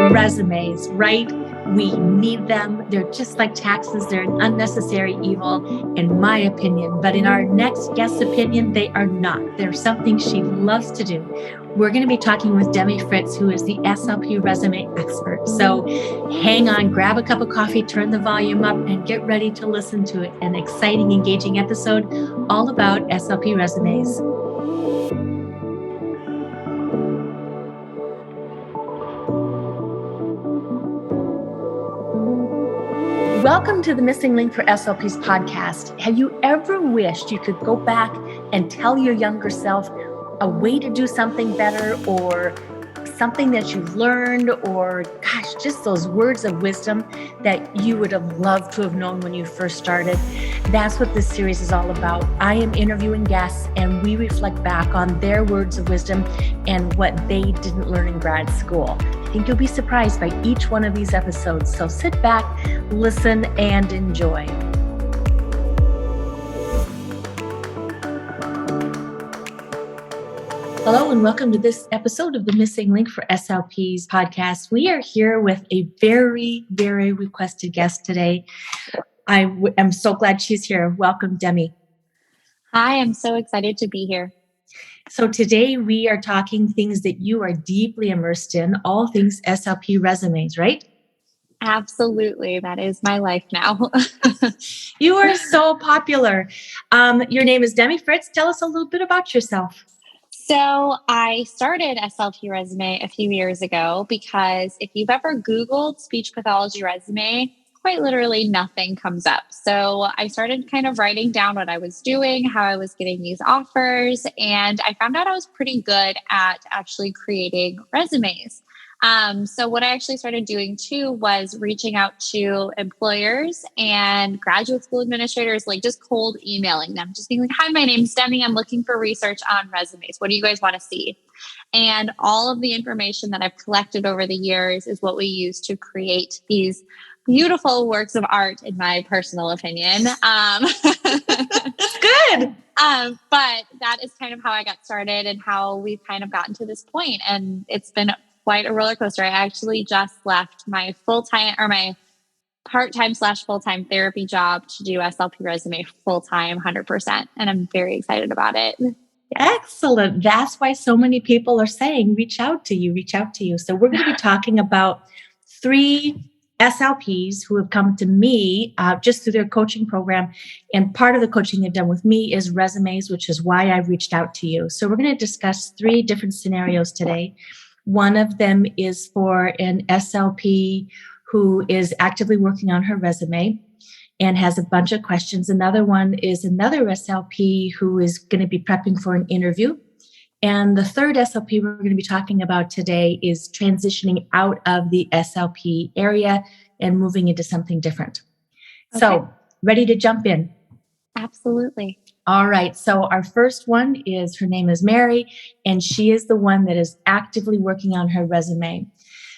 resumes, right? We need them. They're just like taxes. They're an unnecessary evil, in my opinion. But in our next guest's opinion, they are not. They're something she loves to do. We're going to be talking with Demi Friitz, who is the SLP resume expert. So hang on, grab a cup of coffee, turn the volume up, and get ready to listen to an exciting, engaging episode all about SLP resumes. Welcome to the Missing Link for SLPs podcast. Have you ever wished you could go back and tell your younger self a way to do something better, or something that you've learned, or gosh, just those words of wisdom that you would have loved to have known when you first started? That's what this series is all about. I am interviewing guests and we reflect back on their words of wisdom and what they didn't learn in grad school. I think you'll be surprised by each one of these episodes. So sit back, listen, and enjoy. Hello and welcome to this episode of the Missing Link for SLPs podcast. We are here with a very, very requested guest today. I am so glad she's here. Welcome, Demi. Hi, I'm so excited to be here. So today we are talking things that you are deeply immersed in, all things SLP resumes, right? Absolutely. That is my life now. You are so popular. Your name is Demi Friitz. Tell us a little bit about yourself. So I started SLP resume a few years ago because if you've ever Googled speech pathology resume, quite literally nothing comes up. So I started kind of writing down what I was doing, how I was getting these offers, and I found out I was pretty good at actually creating resumes. So what I actually started doing too was reaching out to employers and graduate school administrators, like just cold emailing them, just being like, hi, my name's Demi. I'm looking for research on resumes. What do you guys want to see? And all of the information that I've collected over the years is what we use to create these beautiful works of art, in my personal opinion. That's good. But that is kind of how I got started and how we've kind of gotten to this point. And it's been quite a roller coaster. I actually just left my full-time or my part-time / full-time therapy job to do SLP resume full-time 100%. And I'm very excited about it. Excellent. That's why so many people are saying, reach out to you. So we're going to be talking about 3 SLPs who have come to me just through their coaching program. And part of the coaching they've done with me is resumes, which is why I reached out to you. So we're going to discuss 3 different scenarios today. One of them is for an SLP who is actively working on her resume and has a bunch of questions. Another one is another SLP who is going to be prepping for an interview. And the third SLP we're going to be talking about today is transitioning out of the SLP area and moving into something different. Okay. So, ready to jump in? Absolutely. All right. So our first one is, her name is Mary, and she is the one that is actively working on her resume.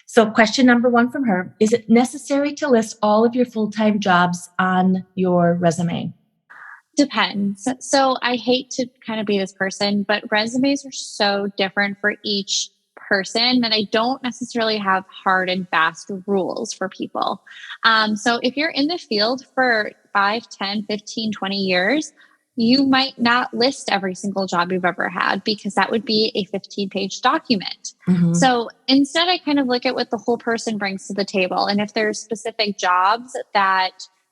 So question number 1 from her, is it necessary to list all of your full-time jobs on your resume? Depends. So I hate to kind of be this person, but resumes are so different for each person that I don't necessarily have hard and fast rules for people. So if you're in the field for 5, 10, 15, 20 years, you might not list every single job you've ever had because that would be a 15-page document. Mm-hmm. So instead, I kind of look at what the whole person brings to the table. And if there's specific jobs that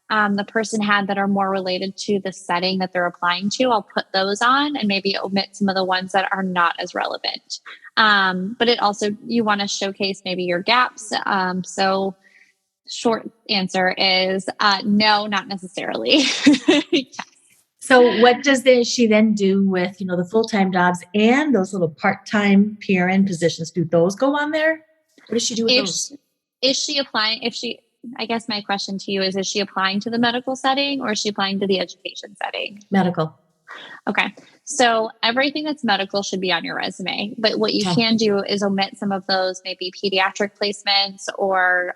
the person had that are more related to the setting that they're applying to, I'll put those on and maybe omit some of the ones that are not as relevant. But it also, you want to showcase maybe your gaps. So short answer is no, not necessarily. Yes. So what does she then do with, the full-time jobs and those little part-time PRN positions? Do those go on there? What does she do with those? Is she applying? I guess my question to you is she applying to the medical setting or is she applying to the education setting? Medical. Okay. So everything that's medical should be on your resume. But what you can do is omit some of those maybe pediatric placements or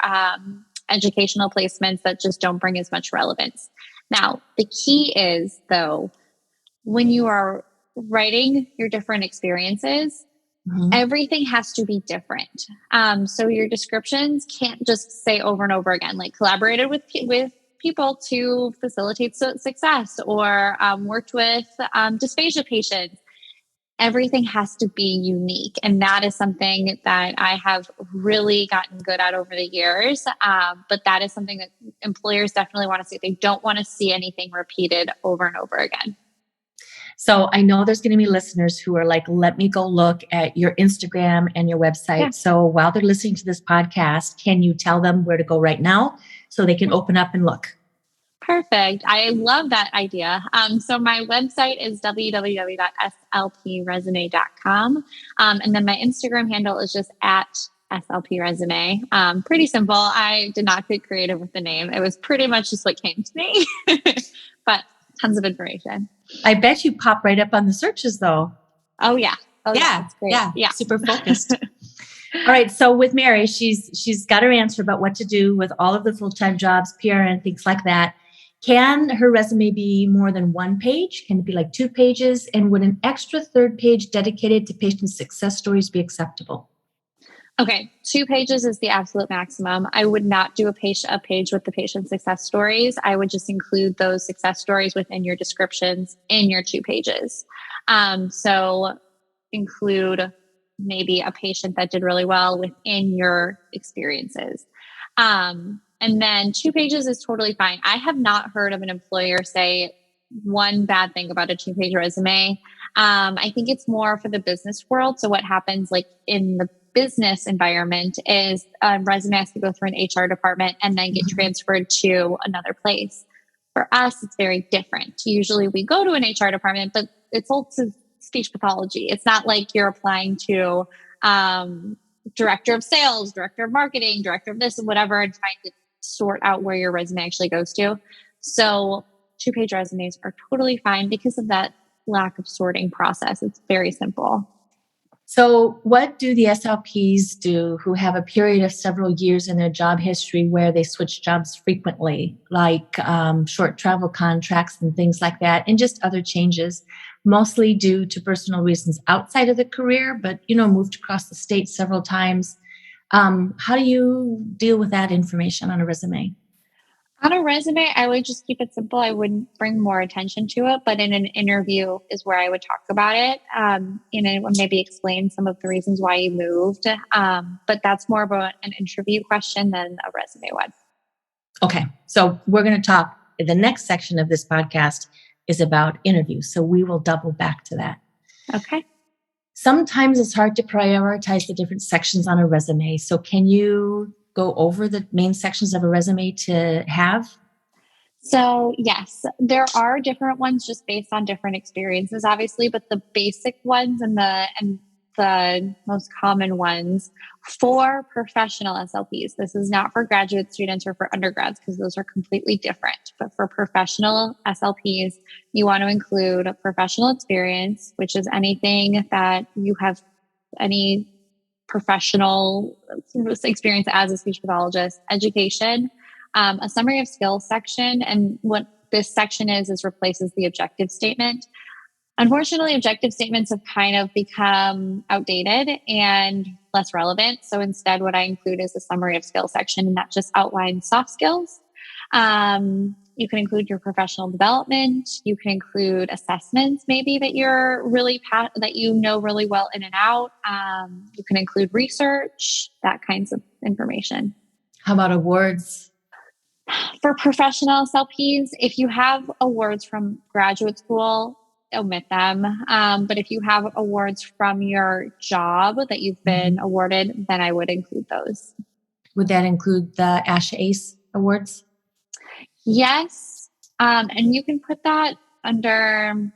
educational placements that just don't bring as much relevance. Now, the key is, though, when you are writing your different experiences, everything has to be different. So your descriptions can't just say over and over again, like collaborated with people to facilitate success, or worked with dysphagia patients. Everything has to be unique. And that is something that I have really gotten good at over the years. But that is something that employers definitely want to see. They don't want to see anything repeated over and over again. So I know there's going to be listeners who are like, let me go look at your Instagram and your website. Yeah. So while they're listening to this podcast, can you tell them where to go right now so they can open up and look? Perfect. I love that idea. So my website is www.slpresume.com. And then my Instagram handle is just at SLP resume. Pretty simple. I did not get creative with the name. It was pretty much just what came to me, but tons of information. I bet you pop right up on the searches though. Oh yeah. That's great. Yeah. Super focused. All right. So with Mary, she's got her answer about what to do with all of the full-time jobs, PR and things like that. Can her resume be more than one page? Can it be like 2 pages? And would an extra 3rd page dedicated to patient success stories be acceptable? Okay, 2 pages is the absolute maximum. I would not do a page with the patient success stories. I would just include those success stories within your descriptions in your 2 pages. So include maybe a patient that did really well within your experiences. And then 2 pages is totally fine. I have not heard of an employer say one bad thing about a 2-page resume. I think it's more for the business world. So what happens like in the business environment is a resume has to go through an HR department and then get transferred to another place. For us, it's very different. Usually we go to an HR department, but it's also speech pathology. It's not like you're applying to director of sales, director of marketing, director of this and whatever, and trying to sort out where your resume actually goes to. So 2-page resumes are totally fine because of that lack of sorting process. It's very simple. So what do the SLPs do who have a period of several years in their job history where they switch jobs frequently, like short travel contracts and things like that, and just other changes, mostly due to personal reasons outside of the career, but, moved across the state several times? How do you deal with that information on a resume? On a resume, I would just keep it simple. I wouldn't bring more attention to it, but in an interview is where I would talk about it. Maybe explain some of the reasons why you moved. But that's more about an interview question than a resume one. Okay. So we're going to talk, the next section of this podcast is about interviews. So we will double back to that. Okay. Sometimes it's hard to prioritize the different sections on a resume. So can you go over the main sections of a resume to have? So yes, there are different ones just based on different experiences, obviously, but the basic ones and the most common ones for professional SLPs. This is not for graduate students or for undergrads because those are completely different. But for professional SLPs, you want to include a professional experience, which is anything that you have any professional experience as a speech pathologist, education, a summary of skills section. And what this section is replaces the objective statement. Unfortunately, objective statements have kind of become outdated and less relevant. So instead, what I include is a summary of skills section, and that just outlines soft skills. You can include your professional development. You can include assessments, maybe that you're really that you know really well in and out. You can include research, that kinds of information. How about awards? For professional SLPs, if you have awards from graduate school, omit them. But if you have awards from your job that you've been awarded, then I would include those. Would that include the ASHA ACE awards? Yes. And you can put that under,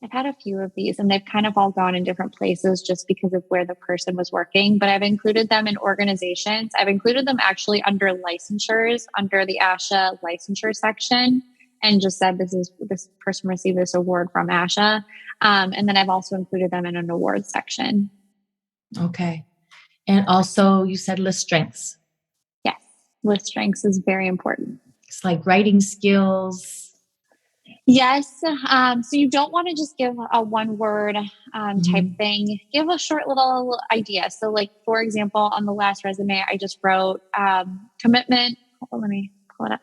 I've had a few of these and they've kind of all gone in different places just because of where the person was working, but I've included them in organizations. I've included them actually under licensures, under the ASHA licensure section, and just said, this person received this award from ASHA. And then I've also included them in an awards section. Okay. And also you said list strengths. Yes. List strengths is very important. It's like writing skills. Yes. So you don't want to just give a one word type thing. Give a short little idea. So like, for example, on the last resume, I just wrote commitment. Let me pull it up.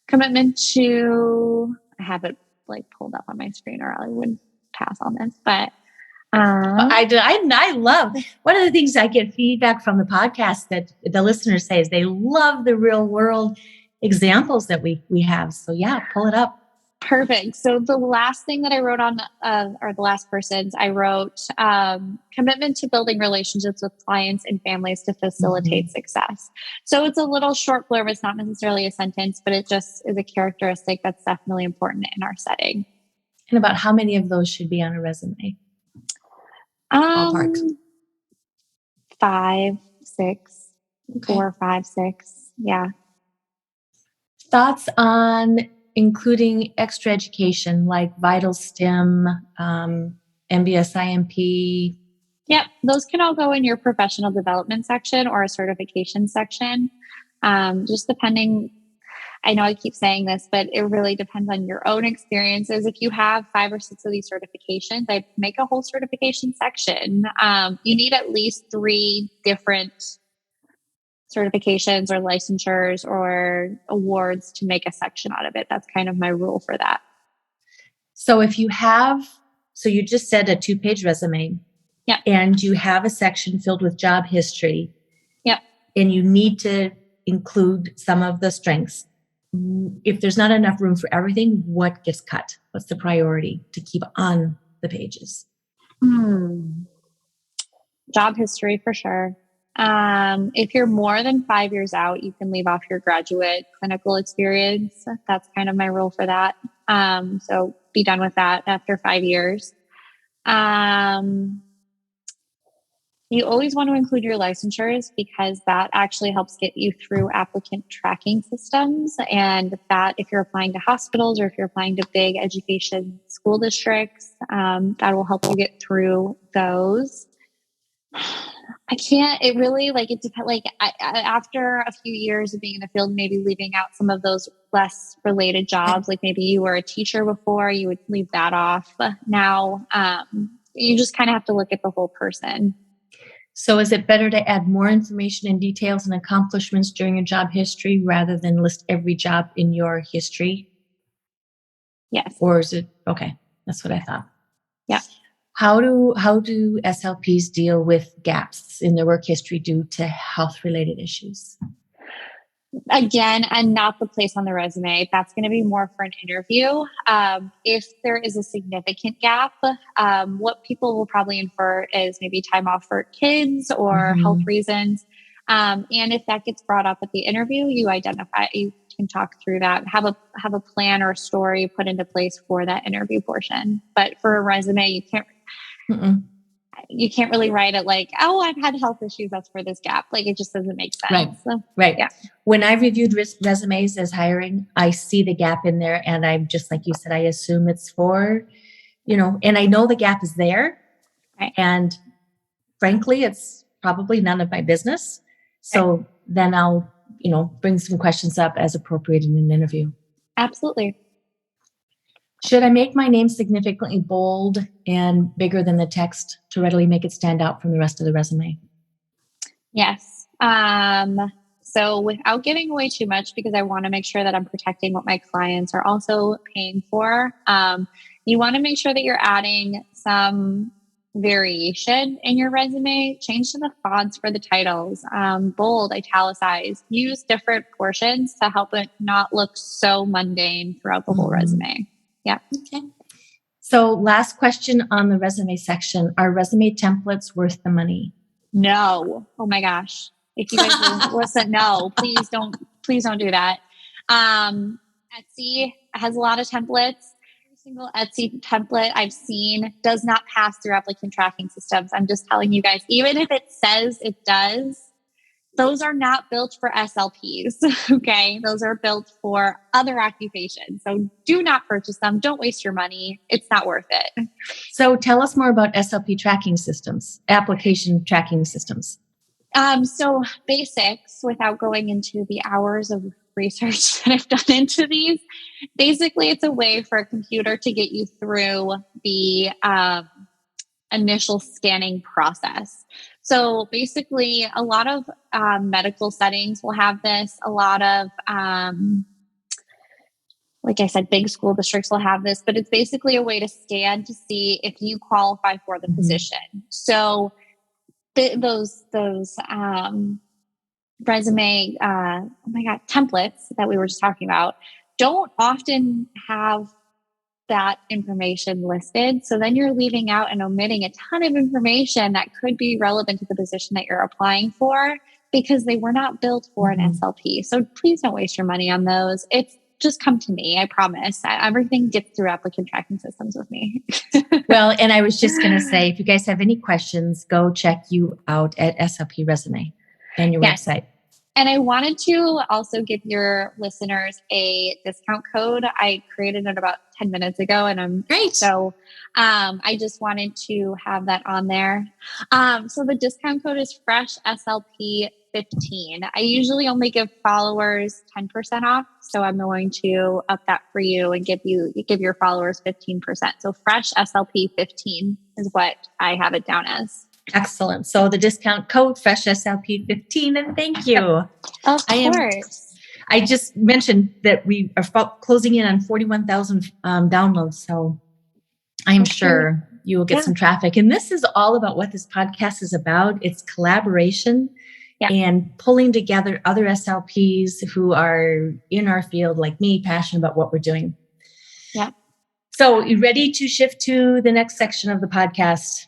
Commitment to, I have it like pulled up on my screen or I wouldn't pass on this, but I love, one of the things I get feedback from the podcast that the listeners say is they love the real world examples that we have. So yeah, pull it up. Perfect. So the last thing that I wrote on, or the last person's, I wrote commitment to building relationships with clients and families to facilitate success. So it's a little short blurb. It's not necessarily a sentence, but it just is a characteristic that's definitely important in our setting. And about how many of those should be on a resume? Ballpark. 5, 6, 4, 5, 6. Yeah. Thoughts on including extra education like Vital STEM, MBS IMP? Yep. Those can all go in your professional development section or a certification section. Just depending, I know I keep saying this, but it really depends on your own experiences. If you have 5 or 6 of these certifications, I make a whole certification section. You need at least 3 different certifications or licensures or awards to make a section out of it. That's kind of my rule for that. So if you have, so you just said a 2-page resume. Yeah. And you have a section filled with job history. Yeah. And you need to include some of the strengths. If there's not enough room for everything, what gets cut? What's the priority to keep on the pages? Job history for sure. If you're more than 5 years out, you can leave off your graduate clinical experience. That's kind of my rule for that. So be done with that after 5 years. You always want to include your licensures because that actually helps get you through applicant tracking systems. And that if you're applying to hospitals or if you're applying to big education school districts, that will help you get through those. I can't, it really it depends. After a few years of being in the field, maybe leaving out some of those less related jobs, like maybe you were a teacher before, you would leave that off. Now, you just kind of have to look at the whole person. So is it better to add more information and details and accomplishments during your job history rather than list every job in your history? Yes. Or is it, okay, that's what I thought. Yeah. How do SLPs deal with gaps in their work history due to health-related issues? Again, and not the place on the resume. That's going to be more for an interview. If there is a significant gap, what people will probably infer is maybe time off for kids or health reasons. And if that gets brought up at the interview, you can talk through that, have a plan or a story put into place for that interview portion. But for a resume, you can't really write it like, oh, I've had health issues, that's for this gap. It just doesn't make sense. Right. So, right. Yeah. When I reviewed resumes as hiring, I see the gap in there. And I'm just like you said, I assume it's for, and I know the gap is there. Right. And frankly, it's probably none of my business. So then I'll, bring some questions up as appropriate in an interview. Absolutely. Should I make my name significantly bold and bigger than the text to readily make it stand out from the rest of the resume? Yes. So without giving away too much, because I want to make sure that I'm protecting what my clients are also paying for, you want to make sure that you're adding some variation in your resume. Change to the fonts for the titles, bold, italicized, use different portions to help it not look so mundane throughout the whole resume. Yeah. Okay. So last question on the resume section. Are resume templates worth the money? No. Oh my gosh. If you guys will listen, no, please don't do that. Etsy has a lot of templates. Every single Etsy template I've seen does not pass through applicant tracking systems. I'm just telling you guys, even if it says it does, those are not built for SLPs. Okay. Those are built for other occupations. So do not purchase them. Don't waste your money. It's not worth it. So tell us more about SLP tracking systems, application tracking systems. So basics, without going into the hours of research that I've done into these. Basically, it's a way for a computer to get you through the initial scanning process. So basically, a lot of medical settings will have this. A lot of, like I said, big school districts will have this, but it's basically a way to scan to see if you qualify for the position. So those resume, templates that we were just talking about don't often have that information listed. So then you're leaving out and omitting a ton of information that could be relevant to the position that you're applying for because they were not built for an SLP. So please don't waste your money on those. It's just come to me. I promise. Everything gets through applicant tracking systems with me. Well, and I was just going to say, if you guys have any questions, go check you out at SLP Resume and your website. And I wanted to also give your listeners a discount code. I created it about 10 minutes ago and I'm great. So I just wanted to have that on there. So the discount code is Fresh SLP 15. I usually only give followers 10% off. So I'm going to up that for you and give your followers 15%. So Fresh SLP 15 is what I have it down as. Excellent. So the discount code Fresh SLP 15, and thank you. Of course. I just mentioned that we are closing in on 41,000 downloads. So I'm sure you will get some traffic. And this is all about what this podcast is about. It's collaboration and pulling together other SLPs who are in our field, like me, passionate about what we're doing. Yeah. So you ready to shift to the next section of the podcast?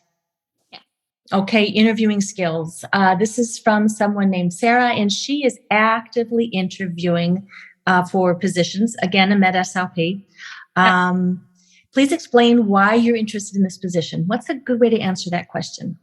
Okay, interviewing skills. This is from someone named Sarah, and she is actively interviewing for positions. Again, a Med SLP. Please explain why you're interested in this position. What's a good way to answer that question?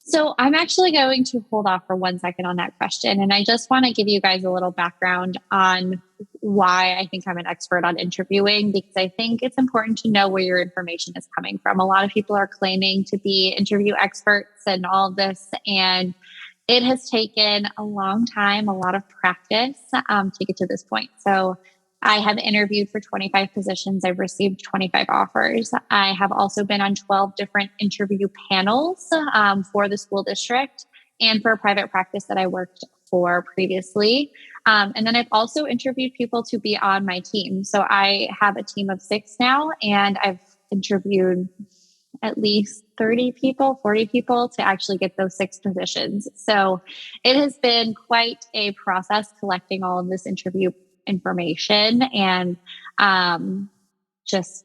So I'm actually going to hold off for 1 second on that question. And I just want to give you guys a little background on why I think I'm an expert on interviewing, because I think it's important to know where your information is coming from. A lot of people are claiming to be interview experts and all of this, and it has taken a long time, a lot of practice to get to this point. So I have interviewed for 25 positions. I've received 25 offers. I have also been on 12 different interview panels for the school district and for a private practice that I worked for previously. And then I've also interviewed people to be on my team. So I have a team of 6 now, and I've interviewed at least 30 people, 40 people to actually get those 6 positions. So it has been quite a process collecting all of this interview information. And I just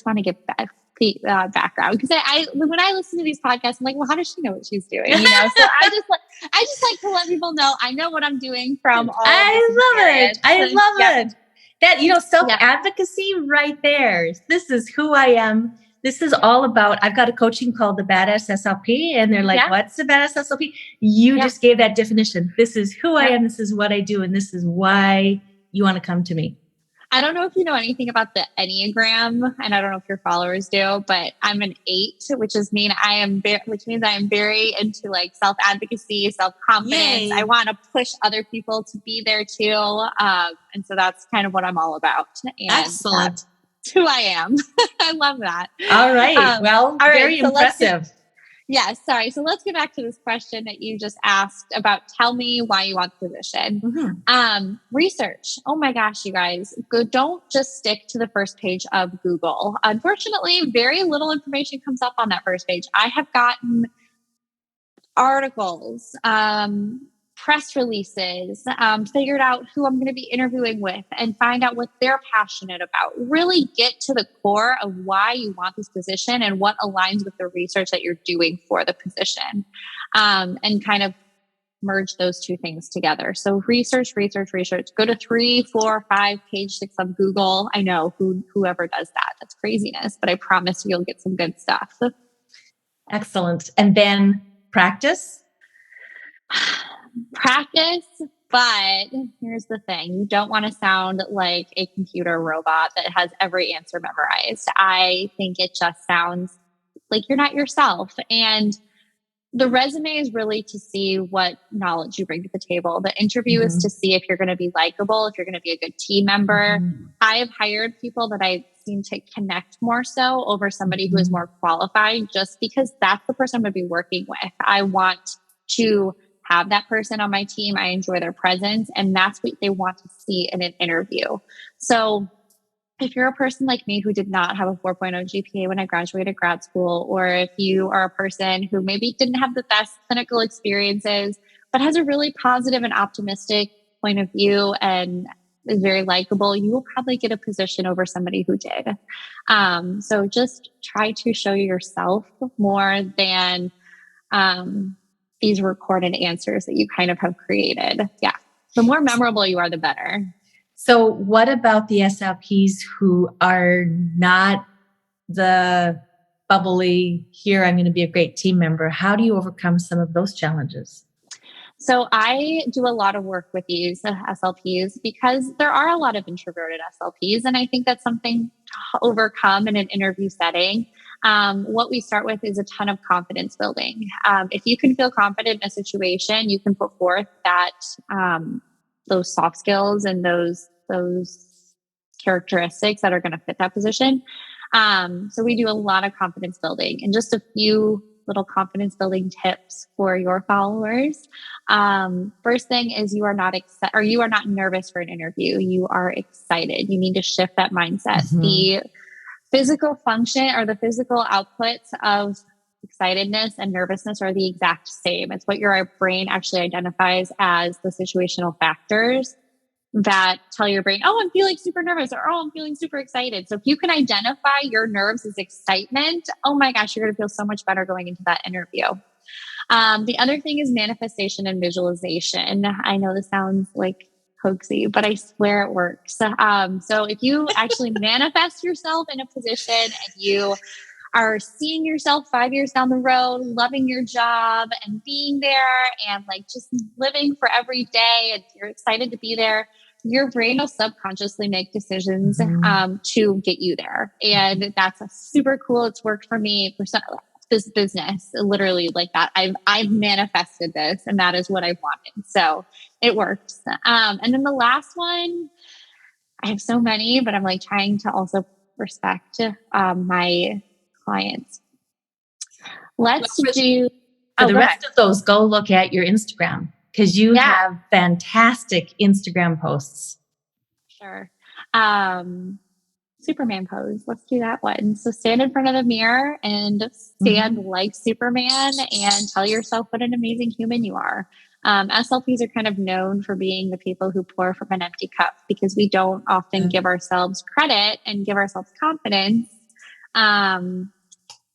want to get background, because I when I listen to these podcasts, I'm like, well, how does she know what she's doing? So I just like to let people know I know what I'm doing from all. I love it. That, self-advocacy right there. This is who I am. This is all about, I've got a coaching called the Badass SLP, and they're like, what's the Badass SLP? You just gave that definition. This is who I am. This is what I do. And this is why you want to come to me. I don't know if you know anything about the Enneagram, and I don't know if your followers do, but I'm an 8, which means I am very into like self-advocacy, self-confidence. Yay. I want to push other people to be there too. And so that's kind of what I'm all about. And excellent. Who I am. I love that. All right. Very impressive. Sorry. So let's get back to this question that you just asked about. Tell me why you want the position. Mm-hmm. Research. Oh my gosh, you guys. Don't just stick to the first page of Google. Unfortunately, very little information comes up on that first page. I have gotten articles, press releases, figured out who I'm going to be interviewing with and find out what they're passionate about. Really get to the core of why you want this position and what aligns with the research that you're doing for the position, and kind of merge those two things together. So research. Go to 3, 4, 5, page 6 of Google. I know whoever does that. That's craziness, but I promise you'll get some good stuff. Excellent. And then practice. But here's the thing. You don't want to sound like a computer robot that has every answer memorized. I think it just sounds like you're not yourself. And the resume is really to see what knowledge you bring to the table. The interview is to see if you're going to be likable, if you're going to be a good team member. I have hired people that I seem to connect more so over somebody who is more qualified, just because that's the person I'm going to be working with. I want to have that person on my team. I enjoy their presence, and that's what they want to see in an interview. So if you're a person like me who did not have a 4.0 GPA when I graduated grad school, or if you are a person who maybe didn't have the best clinical experiences, but has a really positive and optimistic point of view and is very likable, you will probably get a position over somebody who did. So just try to show yourself more than these recorded answers that you kind of have created. Yeah. The more memorable you are, the better. So what about the SLPs who are not the bubbly, here, I'm going to be a great team member? How do you overcome some of those challenges? So I do a lot of work with these SLPs because there are a lot of introverted SLPs. And I think that's something to overcome in an interview setting. What we start with is a ton of confidence building. If you can feel confident in a situation, you can put forth that those soft skills and those characteristics that are going to fit that position. So we do a lot of confidence building, and just a few little confidence building tips for your followers. First thing is you are not nervous for an interview. You are excited. You need to shift that mindset. The physical function or the physical outputs of excitedness and nervousness are the exact same. It's what your brain actually identifies as the situational factors that tell your brain, oh, I'm feeling super nervous, or oh, I'm feeling super excited. So if you can identify your nerves as excitement, oh my gosh, you're going to feel so much better going into that interview. The other thing is manifestation and visualization. I know this sounds like hoaxy, but I swear it works. So if you actually manifest yourself in a position and you are seeing yourself 5 years down the road, loving your job and being there and like just living for every day, and you're excited to be there, your brain will subconsciously make decisions to get you there. And that's super cool. It's worked for me for this business, literally like that. I've manifested this, and that is what I wanted. So it works. And then the last one, I have so many, but I'm like trying to also respect my clients. Let's do for the rest of those. Go look at your Instagram, because you have fantastic Instagram posts. Sure. Superman pose. Let's do that one. So stand in front of the mirror and stand like Superman and tell yourself what an amazing human you are. SLPs are kind of known for being the people who pour from an empty cup, because we don't often give ourselves credit and give ourselves confidence.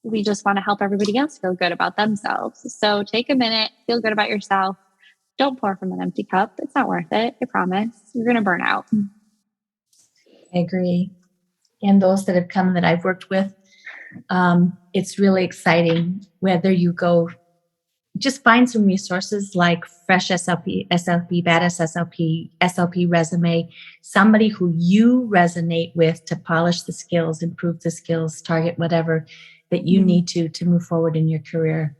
We just want to help everybody else feel good about themselves. So take a minute, feel good about yourself. Don't pour from an empty cup. It's not worth it. I promise. You're going to burn out. I agree. And those that have come that I've worked with, it's really exciting. Whether you go, just find some resources like Fresh SLP, Badass SLP, SLP Resume, somebody who you resonate with to polish the skills, improve the skills, target whatever that you need to move forward in your career.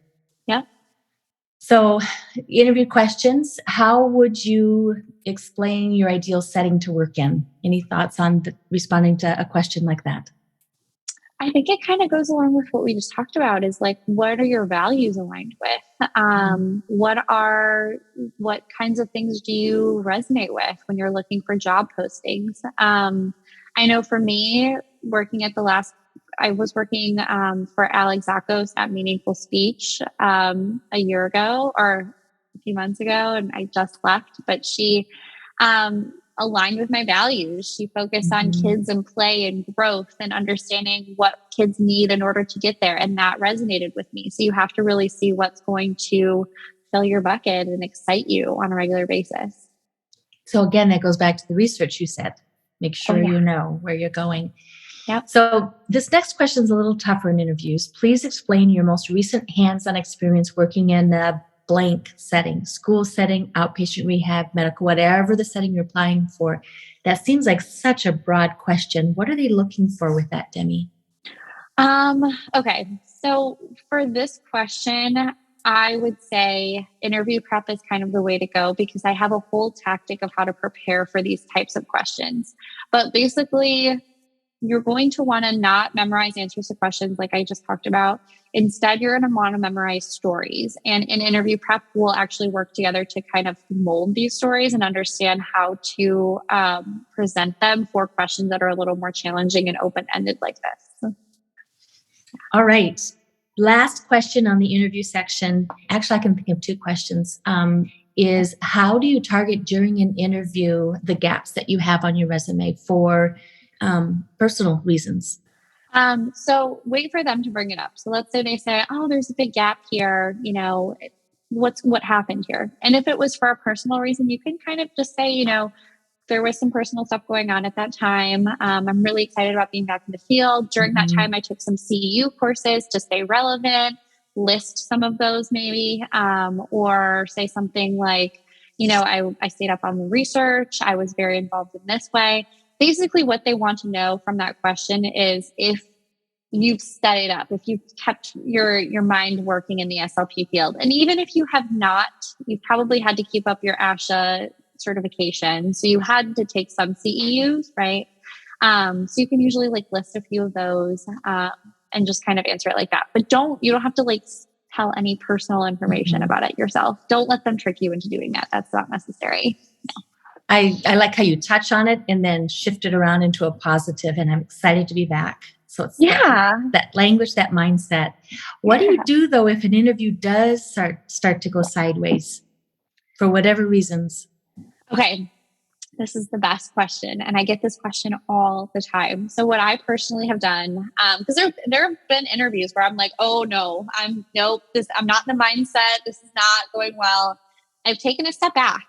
Yeah. So, interview questions. How would you explain your ideal setting to work in? Any thoughts on responding to a question like that? I think it kind of goes along with what we just talked about, is like, what are your values aligned with? What kinds of things do you resonate with when you're looking for job postings? I know for me, I was working for Alex Zakos at Meaningful Speech a year ago or a few months ago, and I just left, but she aligned with my values. She focused on kids and play and growth and understanding what kids need in order to get there. And that resonated with me. So you have to really see what's going to fill your bucket and excite you on a regular basis. So again, that goes back to the research you said. Make sure you know where you're going. Yep. So this next question is a little tougher in interviews. Please explain your most recent hands-on experience working in a blank setting, school setting, outpatient rehab, medical, whatever the setting you're applying for. That seems like such a broad question. What are they looking for with that, Demi? Okay. So for this question, I would say interview prep is kind of the way to go because I have a whole tactic of how to prepare for these types of questions. But basically, you're going to want to not memorize answers to questions like I just talked about. Instead, you're going to want to memorize stories. And in interview prep, we'll actually work together to kind of mold these stories and understand how to present them for questions that are a little more challenging and open-ended like this. All right. Last question on the interview section. Actually, I can think of two questions. Is how do you target during an interview the gaps that you have on your resume for personal reasons? So wait for them to bring it up. So let's say they say, oh, there's a big gap here. You know, what happened here? And if it was for a personal reason, you can kind of just say, you know, there was some personal stuff going on at that time. I'm really excited about being back in the field. During that time, I took some CEU courses to stay relevant, list some of those maybe, or say something like, you know, I stayed up on the research. I was very involved in this way. Basically, what they want to know from that question is if you've studied up, if you've kept your mind working in the SLP field. And even if you have not, you've probably had to keep up your ASHA certification. So you had to take some CEUs, right? So you can usually like list a few of those and just kind of answer it like that. But you don't have to like tell any personal information about it yourself. Don't let them trick you into doing that. That's not necessary. No. I like how you touch on it and then shift it around into a positive, and I'm excited to be back. So it's that language, that mindset. What do you do though if an interview does start to go sideways for whatever reasons? Okay, this is the best question, and I get this question all the time. So what I personally have done, because there have been interviews where I'm like, oh no, I'm not in the mindset. This is not going well. I've taken a step back.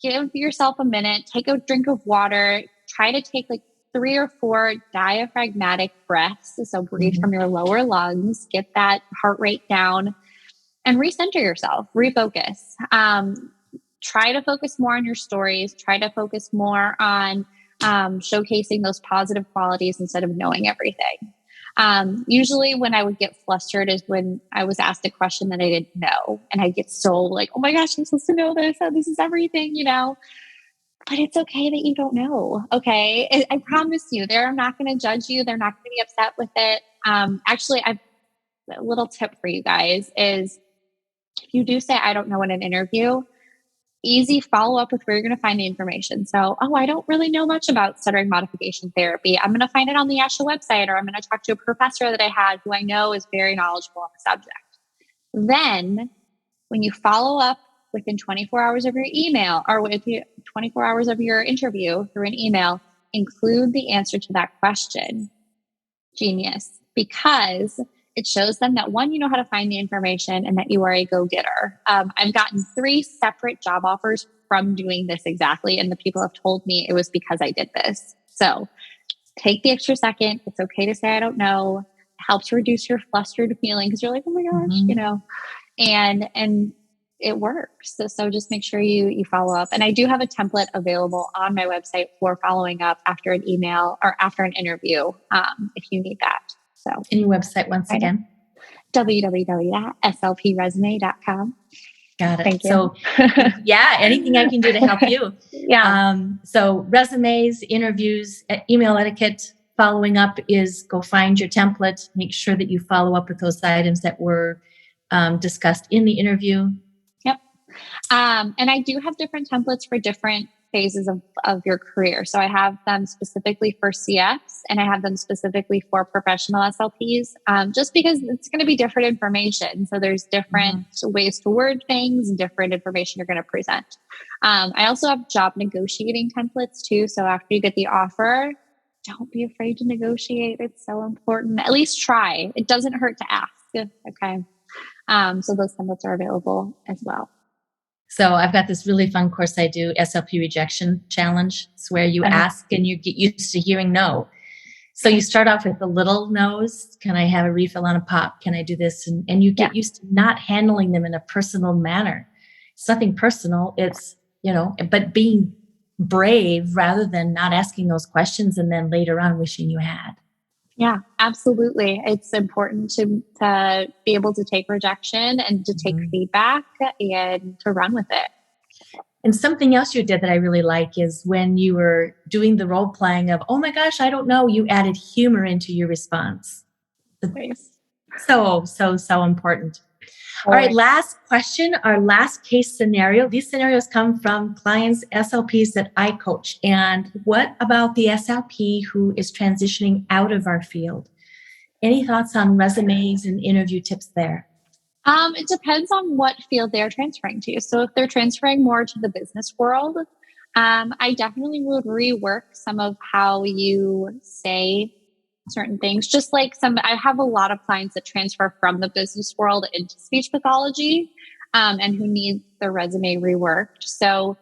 Give yourself a minute, take a drink of water, try to take like 3 or 4 diaphragmatic breaths. So breathe from your lower lungs, get that heart rate down, and recenter yourself, refocus. Try to focus more on your stories, try to focus more on showcasing those positive qualities instead of knowing everything. Usually when I would get flustered is when I was asked a question that I didn't know. And I get so like, oh my gosh, I'm supposed to know this. Oh, this is everything, you know, but it's okay that you don't know. Okay. I promise you, they're not going to judge you. They're not going to be upset with it. Actually, a little tip for you guys is if you do say, I don't know in an interview, easy follow up with where you're going to find the information. So, I don't really know much about stuttering modification therapy. I'm going to find it on the ASHA website, or I'm going to talk to a professor that I had who I know is very knowledgeable on the subject. Then when you follow up within 24 hours of your email or with 24 hours of your interview through an email, include the answer to that question. Genius. Because it shows them that one, you know how to find the information and that you are a go-getter. I've gotten 3 separate job offers from doing this exactly. And the people have told me it was because I did this. So take the extra second. It's okay to say, I don't know. It helps reduce your flustered feeling because you're like, oh my gosh, you know, and it works. So just make sure you follow up. And I do have a template available on my website for following up after an email or after an interview if you need that. So, any website once again? www.slpresume.com. Got it. Thank you. So, anything I can do to help you. So resumes, interviews, email etiquette, following up is go find your template. Make sure that you follow up with those items that were discussed in the interview. Yep. And I do have different templates for different phases of your career. So I have them specifically for CFs and I have them specifically for professional SLPs, just because it's going to be different information. So there's different ways to word things and different information you're going to present. I also have job negotiating templates too. So after you get the offer, don't be afraid to negotiate. It's so important. At least try. It doesn't hurt to ask. Okay. So those templates are available as well. So I've got this really fun course I do, SLP Rejection Challenge. It's where you ask and you get used to hearing no. So you start off with the little no's. Can I have a refill on a pop? Can I do this? And you get used to not handling them in a personal manner. It's nothing personal. It's, but being brave rather than not asking those questions and then later on wishing you had. Yeah, absolutely. It's important to be able to take rejection and to take feedback and to run with it. And something else you did that I really like is when you were doing the role playing of, oh my gosh, I don't know, you added humor into your response. Nice. So important. All right, last question, our last case scenario. These scenarios come from clients, SLPs that I coach. And what about the SLP who is transitioning out of our field? Any thoughts on resumes and interview tips there? It depends on what field they're transferring to. So if they're transferring more to the business world, I definitely would rework some of how you say certain things. Just like I have a lot of clients that transfer from the business world into speech pathology, and who need their resume reworked. So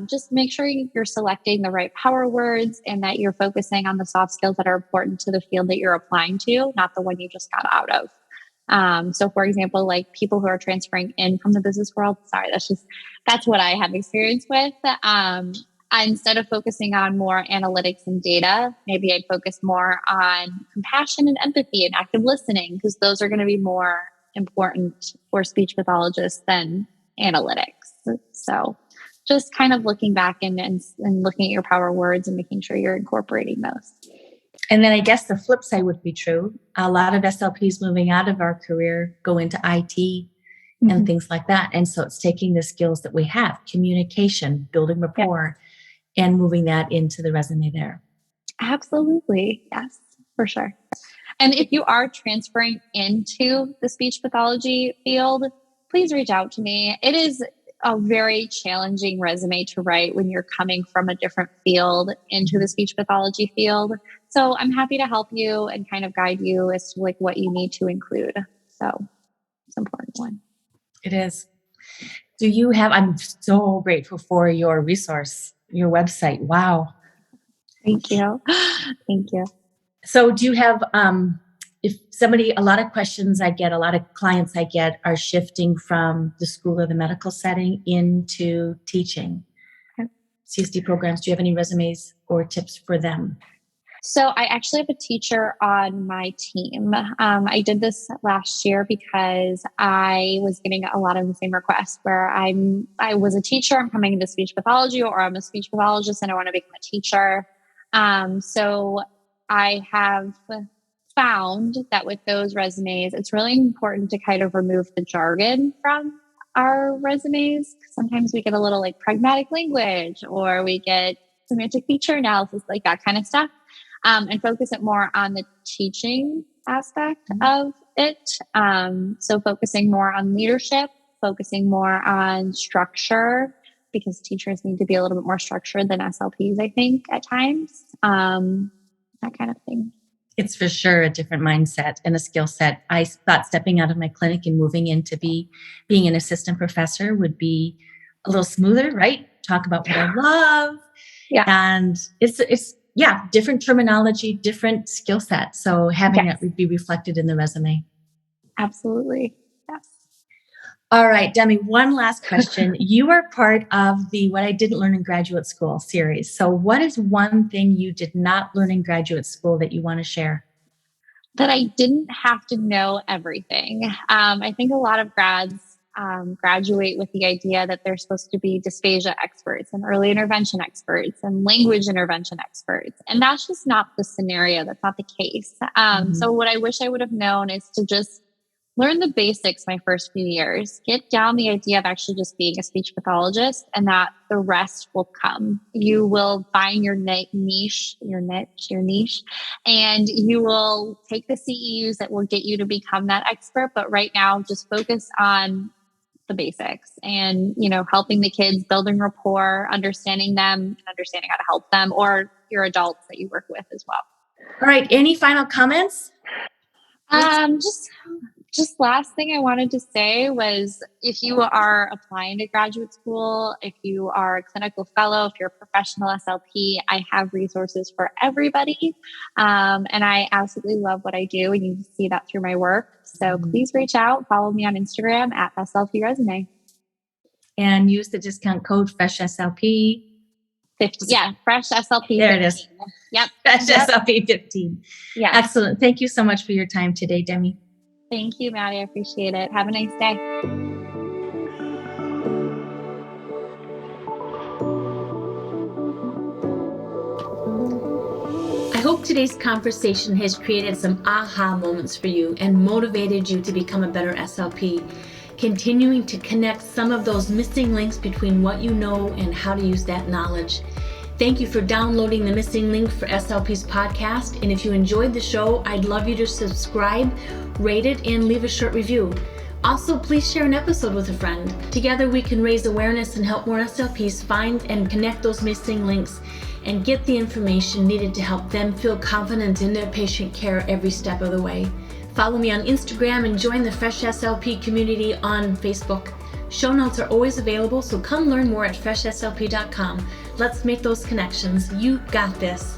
just make sure you're selecting the right power words and that you're focusing on the soft skills that are important to the field that you're applying to, not the one you just got out of. So for example, like people who are transferring in from the business world, that's what I have experience with. Instead of focusing on more analytics and data, maybe I'd focus more on compassion and empathy and active listening, because those are going to be more important for speech pathologists than analytics. So just kind of looking back and looking at your power words and making sure you're incorporating those. And then I guess the flip side would be true. A lot of SLPs moving out of our career go into IT and things like that. And so it's taking the skills that we have, communication, building rapport, and moving that into the resume there. Absolutely. Yes, for sure. And if you are transferring into the speech pathology field, please reach out to me. It is a very challenging resume to write when you're coming from a different field into the speech pathology field. So I'm happy to help you and kind of guide you as to like what you need to include. So it's an important one. It is. I'm so grateful for your resource, your website. Wow. Thank you. Thank you. So do you have, a lot of questions I get, a lot of clients I get are shifting from the school or the medical setting into teaching. Okay. CSD programs. Do you have any resumes or tips for them? So I actually have a teacher on my team. I did this last year because I was getting a lot of the same requests where I was a teacher, I'm coming into speech pathology, or I'm a speech pathologist and I want to become a teacher. So I have found that with those resumes, it's really important to kind of remove the jargon from our resumes. Sometimes we get a little like pragmatic language, or we get semantic feature analysis, like that kind of stuff. And focus it more on the teaching aspect of it. So focusing more on leadership, focusing more on structure, because teachers need to be a little bit more structured than SLPs, I think, at times. That kind of thing. It's for sure a different mindset and a skill set. I thought stepping out of my clinic and moving into being an assistant professor would be a little smoother, right? Talk about what I love. Yeah. And it's different terminology, different skill set. So having that would be reflected in the resume. Absolutely. Yes. All right, Demi, one last question. You are part of the What I Didn't Learn in Graduate School series. So what is one thing you did not learn in graduate school that you want to share? That I didn't have to know everything. I think a lot of grads graduate with the idea that they're supposed to be dysphagia experts and early intervention experts and language intervention experts. And that's just not the scenario. That's not the case. So what I wish I would have known is to just learn the basics my first few years, get down the idea of actually just being a speech pathologist, and that the rest will come. You will find your niche, and you will take the CEUs that will get you to become that expert. But right now, just focus on the basics and, helping the kids, building rapport, understanding them, and understanding how to help them, or your adults that you work with as well. All right. Any final comments? Just last thing I wanted to say was, if you are applying to graduate school, if you are a clinical fellow, if you're a professional SLP, I have resources for everybody. And I absolutely love what I do, and you can see that through my work. So please reach out, follow me on Instagram at SLP Resume. And use the discount code FreshSLP. 50. Yeah, Fresh SLP. There 15. It is. Yep. Fresh SLP 15. Yeah. Excellent. Thank you so much for your time today, Demi. Thank you, Maddie. I appreciate it. Have a nice day. I hope today's conversation has created some aha moments for you and motivated you to become a better SLP, continuing to connect some of those missing links between what you know and how to use that knowledge. Thank you for downloading the Missing Link for SLP's podcast. And if you enjoyed the show, I'd love you to subscribe, rate it, and leave a short review. Also, please share an episode with a friend. Together we can raise awareness and help more SLPs find and connect those missing links and get the information needed to help them feel confident in their patient care every step of the way. Follow me on Instagram and join the Fresh SLP community on Facebook. Show notes are always available, so come learn more at freshslp.com. Let's make those connections. You got this.